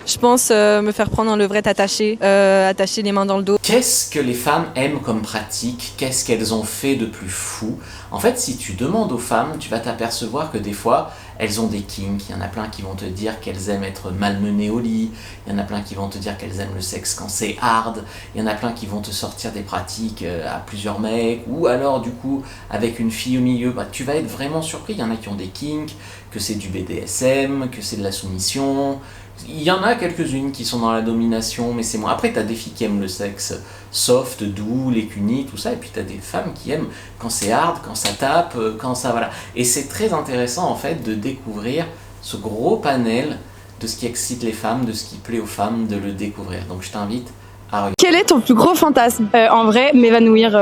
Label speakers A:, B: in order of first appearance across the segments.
A: Je pense me faire prendre en levrette attachée, attacher les mains dans le dos.
B: Qu'est-ce que les femmes aiment comme pratique? Qu'est-ce qu'elles ont fait de plus fou? En fait, si tu demandes aux femmes, tu vas t'apercevoir que des fois, elles ont des kinks. Il y en a plein qui vont te dire qu'elles aiment être malmenées au lit. Il y en a plein qui vont te dire qu'elles aiment le sexe quand c'est hard. Il y en a plein qui vont te sortir des pratiques à plusieurs mecs. Ou alors, du coup, avec une fille au milieu, bah, tu vas être vraiment surpris. Il y en a qui ont des kinks, que c'est du BDSM, que c'est de la soumission. Il y en a quelques-unes qui sont dans la domination, mais c'est moins. Après, t'as des filles qui aiment le sexe soft, doux, les cunis, tout ça, et puis t'as des femmes qui aiment quand c'est hard, quand ça tape, quand ça... Voilà. Et c'est très intéressant, en fait, de découvrir ce gros panel de ce qui excite les femmes, de ce qui plaît aux femmes, de le découvrir. Donc je t'invite à regarder.
C: Quel est ton plus gros fantasme? En vrai, m'évanouir,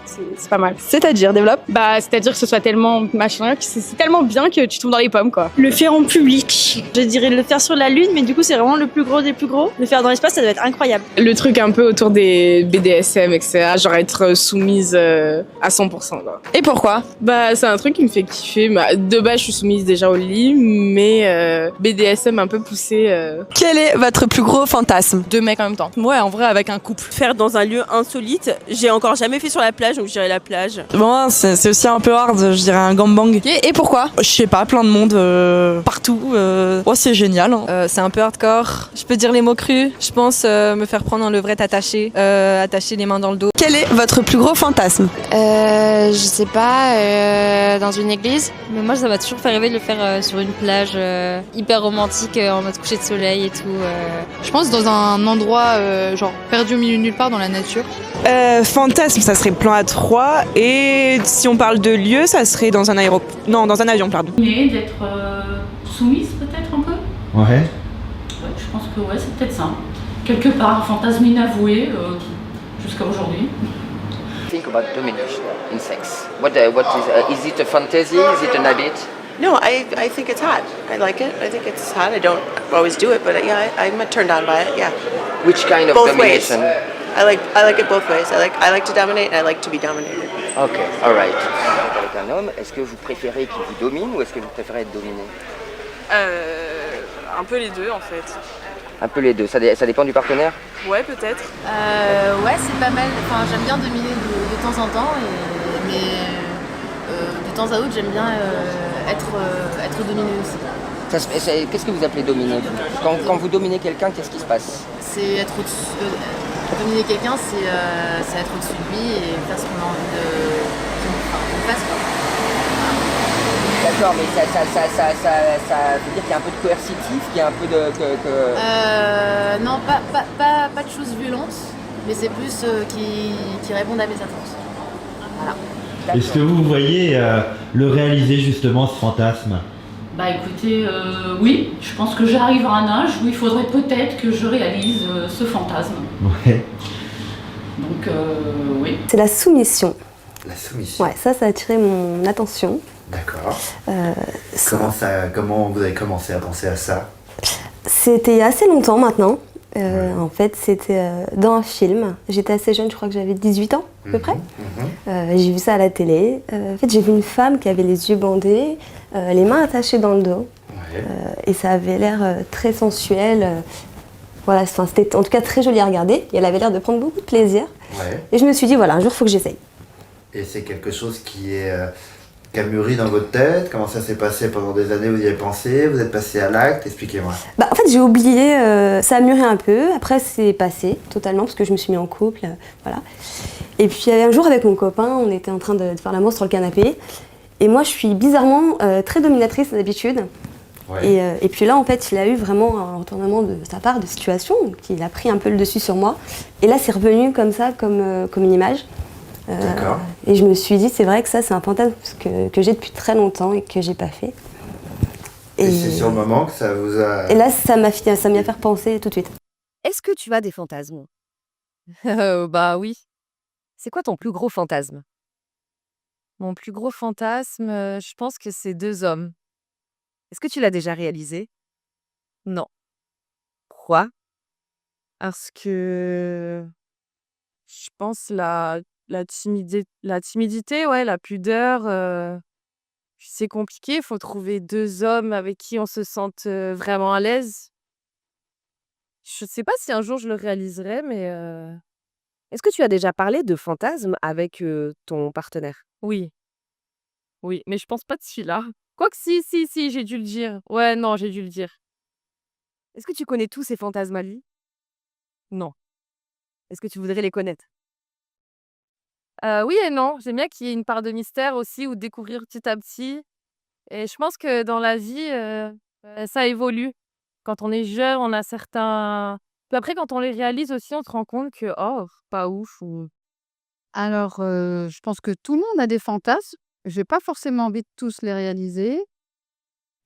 C: c'est pas mal. C'est-à-dire, développe? Bah, c'est-à-dire que ce soit tellement machin, que c'est tellement bien que tu tombes dans les pommes, quoi.
D: Le faire en public. Je dirais le faire sur la Lune, mais du coup, c'est vraiment le plus gros des plus gros. Le faire dans l'espace, ça doit être incroyable.
C: Le truc un peu autour des BDSM, etc. Genre être soumise à 100%, quoi. Et pourquoi? Bah, c'est un truc qui me fait kiffer. Bah, de base, je suis soumise déjà au lit, mais BDSM un peu poussé.
E: Quel est votre plus gros fantasme?
C: 2 mecs en même temps.
E: Ouais, en vrai, avec un couple.
F: Faire dans un lieu insolite, j'ai encore jamais fait sur la plage, donc je dirais la plage.
E: Bon, c'est aussi un peu hard, je dirais un gangbang.
C: Et pourquoi?
E: Je sais pas, plein de monde partout. Ouais, c'est génial. Hein.
A: C'est un peu hardcore. Je peux dire les mots crus. Je pense me faire prendre en levrette attachée, attacher les mains dans le dos.
E: Quel est votre plus gros fantasme?
G: Je sais pas, dans une église. Mais moi, ça m'a toujours fait rêver de le faire sur une plage hyper romantique, en mode coucher de soleil et tout.
H: Je pense dans un endroit genre perdu au milieu de nulle part dans la nature.
E: Fantasme, ça serait plan A3. Et si on parle de lieu, ça serait dans un Non, dans un avion, pardon.
I: D'être soumise peut-être un peu.
J: Ouais.
I: Je pense que ouais, c'est peut-être ça. Quelque part, un fantasme inavoué jusqu'à aujourd'hui.
K: Think about domination in sex. What is it a fantasy? Is it an habit?
L: No, I think it's hot. I like it. I think it's hot. I don't always do it, but yeah, I'm turned on by it. Yeah.
K: Which kind of
L: Both
K: domination?
L: ways. I like it both ways. I like to dominate and I like to be dominated.
K: Okay, all right. Avec un homme, est-ce que vous préférez qu'il vous domine ou est-ce que vous préférez être dominé?
C: Un peu les deux, en fait.
K: Un peu les deux. Ça dépend du partenaire?
C: Ouais, peut-être.
H: Ouais, c'est pas mal. Enfin, j'aime bien dominer de temps en temps, mais de temps à autre, j'aime bien être dominée aussi.
K: Qu'est-ce que vous appelez dominer? Quand vous dominez quelqu'un, qu'est-ce qui se passe?
H: C'est être au-dessus. Dominer quelqu'un, c'est être au-dessus de lui et faire ce qu'on a envie qu'il fasse, quoi.
K: D'accord, mais ça veut dire qu'il y a un peu de coercitif, qu'il y a un peu de...
H: Non, pas de choses violentes, mais c'est plus qui répondent à mes attentes. Voilà.
J: Est-ce que vous voyez le réaliser justement, ce fantasme?
I: Bah écoutez, oui, je pense que j'arrive à un âge où il faudrait peut-être que je réalise ce fantasme.
J: Ouais.
I: Donc oui.
M: C'est la soumission.
J: La soumission.
M: Ouais, ça a attiré mon attention.
J: D'accord. Comment vous avez commencé à penser à ça?
M: C'était il y a assez longtemps maintenant. En fait, c'était dans un film. J'étais assez jeune, je crois que j'avais 18 ans à peu près. J'ai vu ça à la télé. En fait, j'ai vu une femme qui avait les yeux bandés, les mains attachées dans le dos. Et ça avait l'air très sensuel. Voilà, c'était en tout cas très joli à regarder. Et elle avait l'air de prendre beaucoup de plaisir. Et je me suis dit, voilà, un jour, il faut que j'essaye.
J: Et c'est quelque chose qui a mûri dans votre tête? Comment ça s'est passé pendant des années? Vous y avez pensé? Vous êtes passé à l'acte? Expliquez-moi.
M: En fait, j'ai oublié, ça a mûri un peu. Après, c'est passé totalement parce que je me suis mis en couple. Voilà. Et puis un jour, avec mon copain, on était en train de faire l'amour sur le canapé. Et moi, je suis bizarrement très dominatrice d'habitude. Et puis là, en fait, il a eu vraiment un retournement de sa part de situation. Donc, il a pris un peu le dessus sur moi. Et là, c'est revenu comme ça, comme une image. Et je me suis dit, c'est vrai que ça, c'est un fantasme que j'ai depuis très longtemps et que j'ai pas fait.
J: Et c'est sur le moment que ça vous a...
M: Et là, ça m'y a fait penser tout de suite.
N: Est-ce que tu as des fantasmes?
O: Bah oui.
N: C'est quoi ton plus gros fantasme?
O: Mon plus gros fantasme, je pense que c'est 2 hommes.
N: Est-ce que tu l'as déjà réalisé?
O: Non.
N: Pourquoi?
O: Parce que je pense la timidité, ouais, la pudeur, c'est compliqué. Il faut trouver 2 hommes avec qui on se sente vraiment à l'aise. Je sais pas si un jour je le réaliserai, mais
N: Est-ce que tu as déjà parlé de fantasmes avec ton partenaire?
O: oui, oui, mais je pense pas de celui-là. Quoique si, j'ai dû le dire. Ouais, non, j'ai dû le dire.
N: Est-ce que tu connais tous ces fantasmes à lui?
O: Non.
N: Est-ce que tu voudrais les connaître?
O: Oui et non, j'aime bien qu'il y ait une part de mystère aussi ou découvrir petit à petit et je pense que dans la vie, ça évolue. Quand on est jeune, on a certains puis après quand on les réalise aussi, on se rend compte que, oh, pas ouf ou
P: Alors, je pense que tout le monde a des fantasmes. J'ai pas forcément envie de tous les réaliser.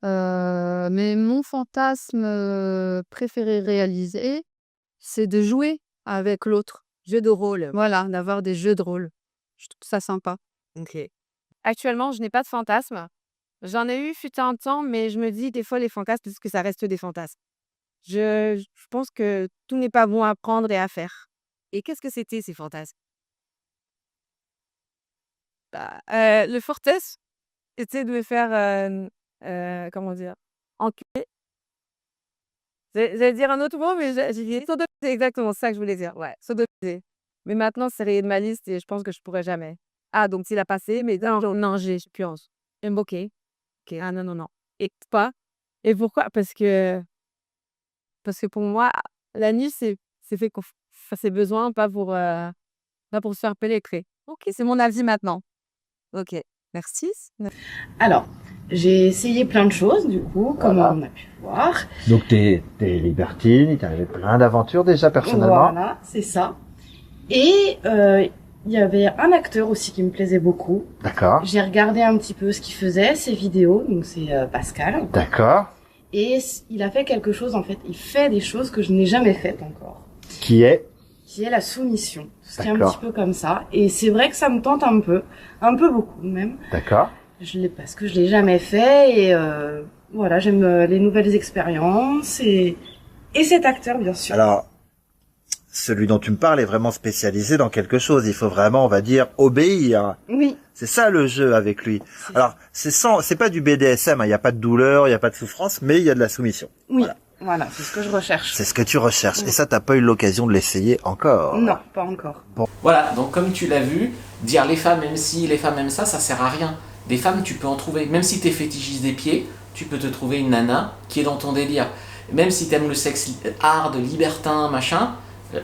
P: Mais mon fantasme, préféré réalisé, c'est de jouer avec l'autre.
N: Jeu de rôle.
P: Voilà, d'avoir des jeux de rôle. Je trouve ça sympa.
N: OK.
O: actuellement, je n'ai pas de fantasme. J'en ai eu fut un temps, mais je me dis des fois les fantasmes, parce que ça reste des fantasmes. Je pense que tout n'est pas bon à prendre et à faire.
N: Et qu'est-ce que c'était ces fantasmes?
O: Bah, le fortesse était de me faire, comment dire? Enculer. J'allais dire un autre mot, mais j'ai dit sodomiser, c'est exactement ça que je voulais dire. Ouais, sodomiser. Mais maintenant, c'est rayé de ma liste et je pense que je pourrais jamais. Ah, donc s'il a passé, mais non, j'ai plus honte. Je me OK. OK, ah non, non, non. Et pas. Et pourquoi? Parce que pour moi, la nuit, c'est fait pour ses besoins, pas pour se faire pénétrer.
N: OK.
O: C'est mon avis maintenant.
N: OK. Merci.
Q: Alors, j'ai essayé plein de choses, du coup, comme on a pu voir.
J: Donc t'es libertine, il t'est arrivé plein d'aventures déjà personnellement.
Q: Voilà, c'est ça. Et il y avait un acteur aussi qui me plaisait beaucoup.
J: D'accord.
Q: J'ai regardé un petit peu ce qu'il faisait, ses vidéos, donc c'est Pascal.
J: D'accord.
Q: Et il a fait quelque chose, en fait, il fait des choses que je n'ai jamais faites encore.
J: Qui est
Q: La soumission. Ce qui est un
J: D'accord.
Q: petit peu comme ça. Et c'est vrai que ça me tente un peu beaucoup même.
J: D'accord.
Q: Parce que je l'ai jamais fait et voilà, j'aime les nouvelles expériences et cet acteur bien sûr.
J: Alors, celui dont tu me parles est vraiment spécialisé dans quelque chose. Il faut vraiment, on va dire, obéir.
Q: Oui.
J: C'est ça le jeu avec lui. Alors, c'est pas du BDSM, hein. Il n'y a pas de douleur, il n'y a pas de souffrance, mais il y a de la soumission.
Q: Oui. Voilà, c'est ce que je recherche.
J: C'est ce que tu recherches. Et ça, t'as pas eu l'occasion de l'essayer encore.
Q: Non, pas encore.
J: Bon.
B: Voilà, donc comme tu l'as vu, dire les femmes aiment ci, les femmes aiment ça sert à rien. Des femmes, tu peux en trouver. Même si t'es fétichiste des pieds, tu peux te trouver une nana qui est dans ton délire. Même si t'aimes le sexe hard, libertin, machin.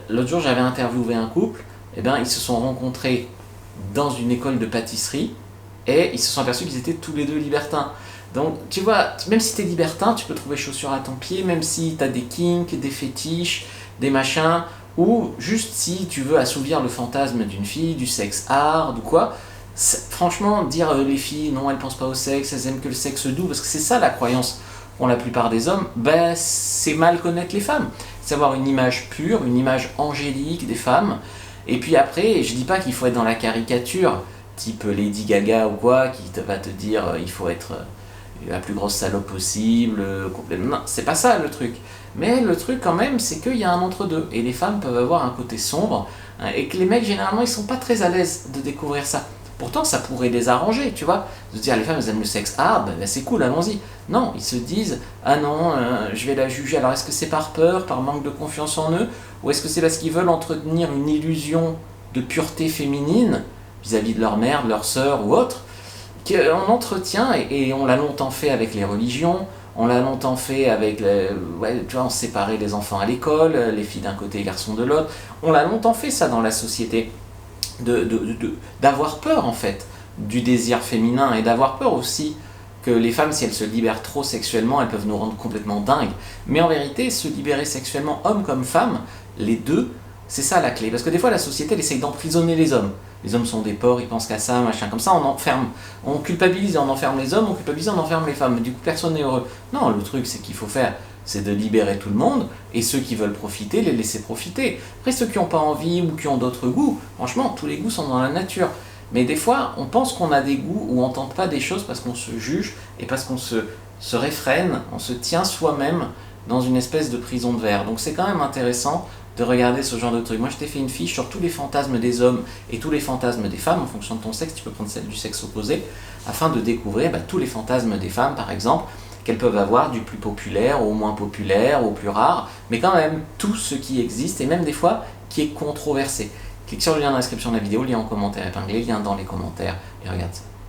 B: L'autre jour, j'avais interviewé un couple. Eh ben, ils se sont rencontrés dans une école de pâtisserie et ils se sont aperçus qu'ils étaient tous les deux libertins. Donc, tu vois, même si t'es libertin, tu peux trouver chaussures à ton pied, même si t'as des kinks, des fétiches, des machins, ou juste si tu veux assouvir le fantasme d'une fille, du sexe hard ou quoi. Franchement, dire les filles, non, elles pensent pas au sexe, elles aiment que le sexe doux, parce que c'est ça la croyance qu'ont la plupart des hommes, ben c'est mal connaître les femmes. C'est avoir une image pure, une image angélique des femmes. Et puis après, je dis pas qu'il faut être dans la caricature, type Lady Gaga ou quoi, qui va te dire il faut être la plus grosse salope possible, complètement. Non, c'est pas ça le truc. Mais le truc quand même, c'est qu'il y a un entre-deux. Et les femmes peuvent avoir un côté sombre, hein, et que les mecs, généralement, ils sont pas très à l'aise de découvrir ça. Pourtant, ça pourrait les arranger, tu vois. De se dire, les femmes, elles aiment le sexe hard, ben c'est cool, allons-y. Non, ils se disent, ah non, je vais la juger. Alors, est-ce que c'est par peur, par manque de confiance en eux, ou est-ce que c'est parce qu'ils veulent entretenir une illusion de pureté féminine vis-à-vis de leur mère, de leur sœur ou autre, qu'on entretient, et on l'a longtemps fait avec les religions, on l'a longtemps fait avec, tu vois, on séparait les enfants à l'école, les filles d'un côté, les garçons de l'autre. On l'a longtemps fait ça dans la société. D'avoir peur en fait du désir féminin et d'avoir peur aussi que les femmes, si elles se libèrent trop sexuellement, elles peuvent nous rendre complètement dingues. Mais en vérité, se libérer sexuellement, homme comme femme, les deux, c'est ça la clé. Parce que des fois, la société, elle essaye d'emprisonner les hommes. Les hommes sont des porcs, ils pensent qu'à ça, machin comme ça, on enferme, on culpabilise et on enferme les hommes, on culpabilise et on enferme les femmes. Mais du coup, personne n'est heureux. Non, le truc, c'est qu'il faut faire, c'est de libérer tout le monde, et ceux qui veulent profiter, les laisser profiter. Après, ceux qui n'ont pas envie ou qui ont d'autres goûts, franchement, tous les goûts sont dans la nature. Mais des fois, on pense qu'on a des goûts ou on tente pas des choses parce qu'on se juge et parce qu'on se réfrène, on se tient soi-même dans une espèce de prison de verre. Donc c'est quand même intéressant de regarder ce genre de trucs. Moi, je t'ai fait une fiche sur tous les fantasmes des hommes et tous les fantasmes des femmes. En fonction de ton sexe, tu peux prendre celle du sexe opposé, afin de découvrir tous les fantasmes des femmes, par exemple. qu'elles peuvent avoir du plus populaire au moins populaire, au plus rare, mais quand même tout ce qui existe et même des fois qui est controversé. Clique sur le lien dans la description de la vidéo, lien en commentaire épinglé, lien dans les commentaires et regarde ça.